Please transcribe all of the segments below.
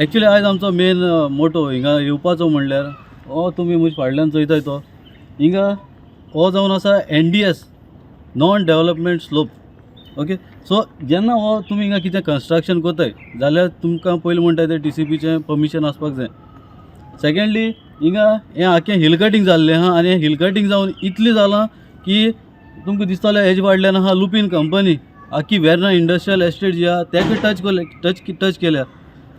Actually आयज आमचो main motto हिंगा येवपाचो म्हणल्यार हो तुमी म्हजे फाटल्यान चोयताय तो हिंगा हो जावन आसा NDS non development slope. Okay, so जेन्ना हो तुमी हिंगा कितें कंस्ट्रक्शन कोताय जाल्यार तुमकां पयलीं म्हणटाय तें TCPचें परमिशन आसपाक जाय. सेकेंडली हिंगा हें आख्खें हिल कटींग जाल्लें आहा आनी हें हिल कटींग जावन इतलें जालां की तुमकां दिसतलें हेजे फाटल्यान आहा लुपीन कंपनी आख्खी वेर्ना इंडस्ट्रियल एस्टेट जी आहा तेका टच केल्या.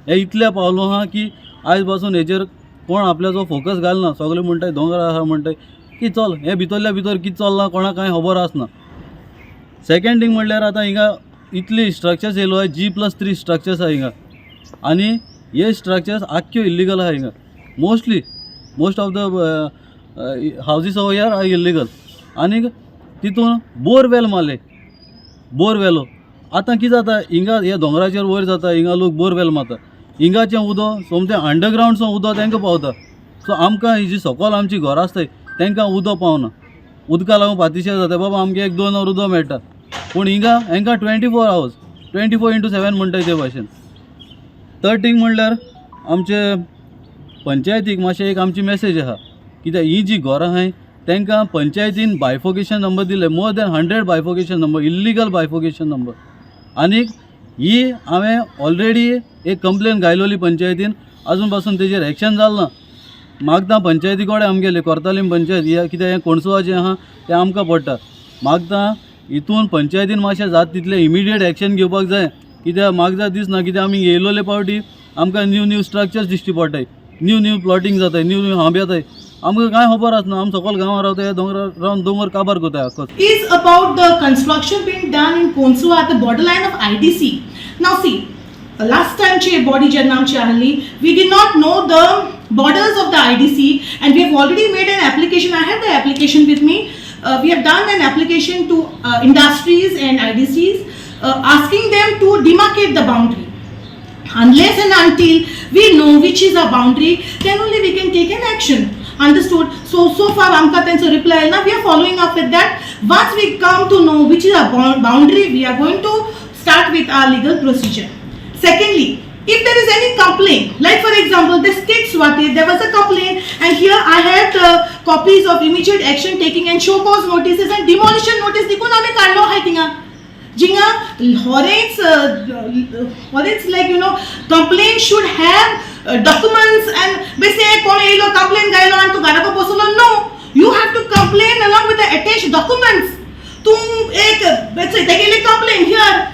हें इतलें पावलो आहा की आयज पासून हेजेर कोण आपल्याचो फोकस घालना. सगळे म्हणटाय दोंगर आहा म्हणटाय की चल हें भितरल्या भितर कितें चल्लां कोणाक कांय खबर आसना. सेकेंड थिंग म्हणल्यार आतां हिंगा इतली स्ट्रक्चर्स येयलो आहा G+3 स्ट्रक्चर्स आहा हिंगा आनी हे स्ट्रक्चर्स आख्ख्यो इल्लिगल आहा हिंगा. Most of the houses over here are illegal. आनीक तितून बोरवेल मारले, बोरवेलो. आतां कितें जाता हिंगा हे दोंगराचेर वयर जाता हिंगा लोक बोरवेल मारता. हिंगाचें उदक सोमतें अंडरग्रावंडचो उदक तांकां पावता. सो आमकां ही जी सकयल आमची घरां आसताय तांकां उदक पावना. उदका लागून पातीशें जाता बाबा आमकां 1-2 वर उदक मेळटा पूण हिंगा हांकां 24 hours 24/7 म्हणटाय ते भाशेन. थर्ड थिंग म्हणल्यार आमचे पंचायतीक मातशें एक आमची मेसेज आहा कित्याक ही जी घरां आहाय तांकां पंचायतीन बायफोकेशन नंबर दिले, मोर दॅन 100 बायफोकेशन नंबर, इल्लिगल बायफोकेशन नंबर. आनीक ही हांवें ऑलरेडी एक कंप्लेन घायलोली पंचायतीन, आजून पासून तेजेर एक्शन जालें ना. मागता पंचायती कडेन आमगेले कोर्तालीम पंचायत या कित्याक हें कोणसुवा जें आहा तें आमकां पडटा. मागता हितून पंचायतीन मातशें जाता तितलें इमिडिएट एक्शन घेवपाक जाय कित्याक मागता दिसना कित्याक आमी येयलोले पावटी आमकां न्यू स्ट्रक्चर्स दिश्टी पडटाय, न्यू प्लॉटिंग जाताय, न्यू हांब येताय. आमकां कांय खबर आसना. आमी सकयल गांवां रावताय, हे दोंगरार रावन दोंगर काबार कोताय आख्खो. Is about the construction being done in Konsua at the borderline of IDC. Now see, last time चे body जेन्ना आमची आहली, we did not know the borders of the IDC and we have already made an application. I have the application with me. We have done an application to industries and IDCs asking them to demarcate the boundary. Unless and until we know which is our boundary, then only we can take an action. Understood? So far amka tenso reply na, we are following up with that. Once we come to know which is our boundary, we are going to start with our legal procedure. Secondly, if there is any complaint, like for example this kid Swati, there was a complaint and here I have the copies of immediate action taking and show cause notices and demolition notice dikun ame kadlo hai tinga jinga horets like complaint should have documents and bese kone elo complaint gailo and tu gara ko posolo. No, you have to complain along with the attached documents. tum ek let's say they complaint here